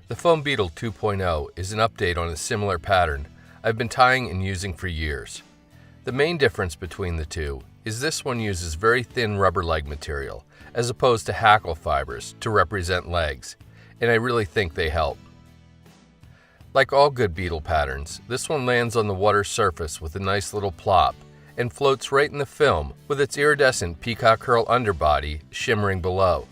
The Foam Beetle 2.0 is an update on a similar pattern I've been tying and using for years. The main difference between the two is this one uses very thin rubber leg material as opposed to hackle fibers to represent legs, and I really think they help. Like all good beetle patterns, this one lands on the water surface with a nice little plop and floats right in the film with its iridescent peacock curl underbody shimmering below.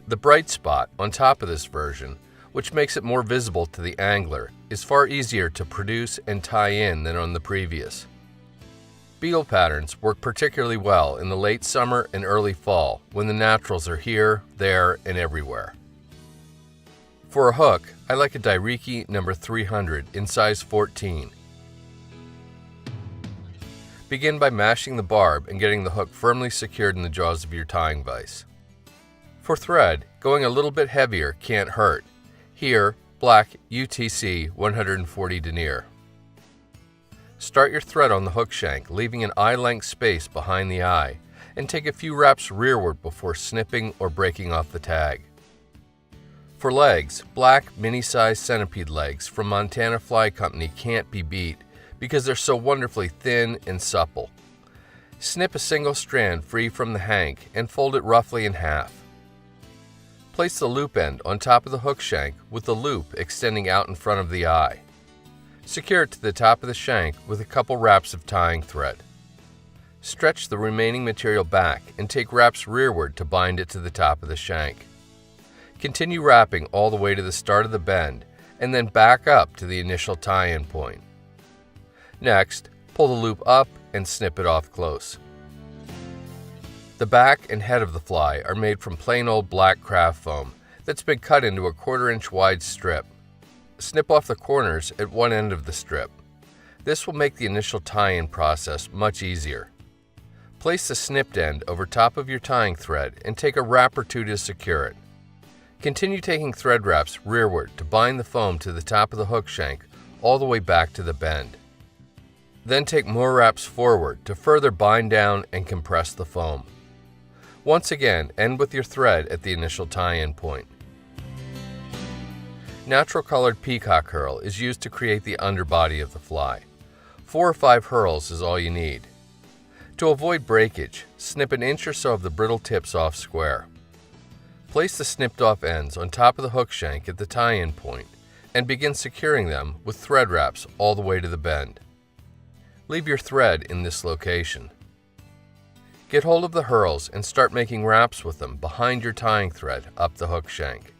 The bright spot on top of this version, which makes it more visible to the angler, is far easier to produce and tie in than on the previous. Beetle patterns work particularly well in the late summer and early fall when the naturals are here, there, and everywhere. For a hook, I like a Dairiki number 300 in size 14. Begin by mashing the barb and getting the hook firmly secured in the jaws of your tying vise. For thread, going a little bit heavier can't hurt. Here, black UTC 140 denier. Start your thread on the hook shank, leaving an eye-length space behind the eye, and take a few wraps rearward before snipping or breaking off the tag. For legs, black mini-sized centipede legs from Montana Fly Company can't be beat because they're so wonderfully thin and supple. Snip a single strand free from the hank and fold it roughly in half. Place the loop end on top of the hook shank with the loop extending out in front of the eye. Secure it to the top of the shank with a couple wraps of tying thread. Stretch the remaining material back and take wraps rearward to bind it to the top of the shank. Continue wrapping all the way to the start of the bend and then back up to the initial tie-in point. Next, pull the loop up and snip it off close. The back and head of the fly are made from plain old black craft foam that's been cut into a 1/4 inch wide strip. Snip off the corners at one end of the strip. This will make the initial tie-in process much easier. Place the snipped end over top of your tying thread and take a wrap or two to secure it. Continue taking thread wraps rearward to bind the foam to the top of the hook shank all the way back to the bend. Then take more wraps forward to further bind down and compress the foam. Once again, end with your thread at the initial tie-in point. Natural colored peacock curl is used to create the underbody of the fly. 4 or 5 hurls is all you need. To avoid breakage, snip an inch or so of the brittle tips off square. Place the snipped off ends on top of the hook shank at the tie-in point and begin securing them with thread wraps all the way to the bend. Leave your thread in this location. Get hold of the hurls and start making wraps with them behind your tying thread up the hook shank.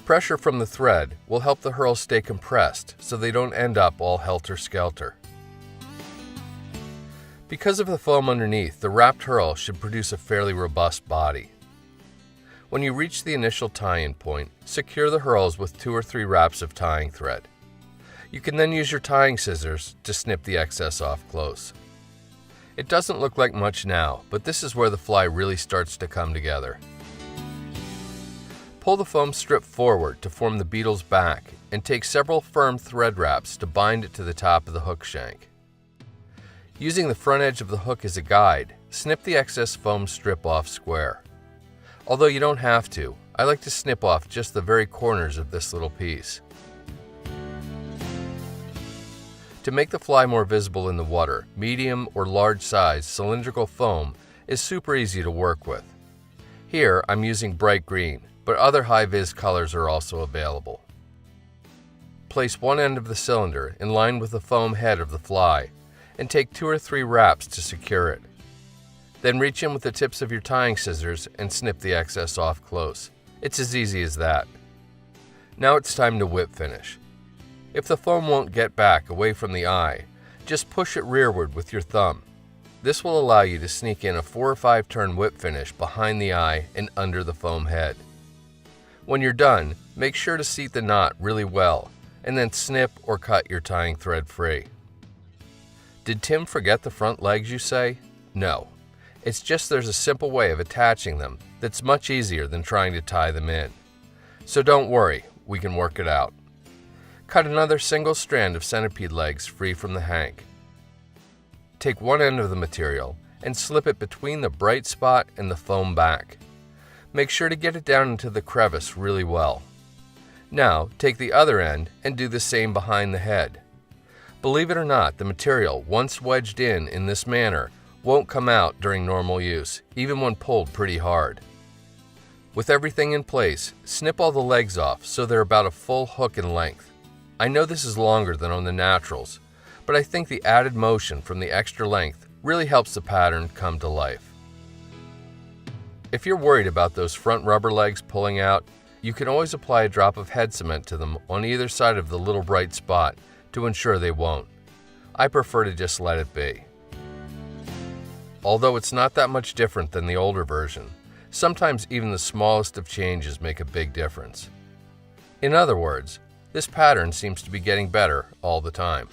Pressure from the thread will help the hurls stay compressed so they don't end up all helter-skelter. Because of the foam underneath, the wrapped hurl should produce a fairly robust body. When you reach the initial tie-in point, secure the hurls with 2 or 3 wraps of tying thread. You can then use your tying scissors to snip the excess off close. It doesn't look like much now, but this is where the fly really starts to come together. Pull the foam strip forward to form the beetle's back and take several firm thread wraps to bind it to the top of the hook shank. Using the front edge of the hook as a guide, snip the excess foam strip off square. Although you don't have to, I like to snip off just the very corners of this little piece. To make the fly more visible in the water, medium or large size cylindrical foam is super easy to work with. Here I'm using bright green, but other high-vis colors are also available. Place one end of the cylinder in line with the foam head of the fly and take 2 or 3 wraps to secure it. Then reach in with the tips of your tying scissors and snip the excess off close. It's as easy as that. Now it's time to whip finish. If the foam won't get back away from the eye, just push it rearward with your thumb. This will allow you to sneak in a 4 or 5 turn whip finish behind the eye and under the foam head. When you're done, make sure to seat the knot really well and then snip or cut your tying thread free. Did Tim forget the front legs, you say? No. It's just there's a simple way of attaching them that's much easier than trying to tie them in. So don't worry, we can work it out. Cut another single strand of centipede legs free from the hank. Take one end of the material and slip it between the bright spot and the foam back. Make sure to get it down into the crevice really well. Now, take the other end and do the same behind the head. Believe it or not, the material, once wedged in this manner, won't come out during normal use, even when pulled pretty hard. With everything in place, snip all the legs off so they're about a full hook in length. I know this is longer than on the naturals, but I think the added motion from the extra length really helps the pattern come to life. If you're worried about those front rubber legs pulling out, you can always apply a drop of head cement to them on either side of the little bright spot to ensure they won't. I prefer to just let it be. Although it's not that much different than the older version, sometimes even the smallest of changes make a big difference. In other words, this pattern seems to be getting better all the time.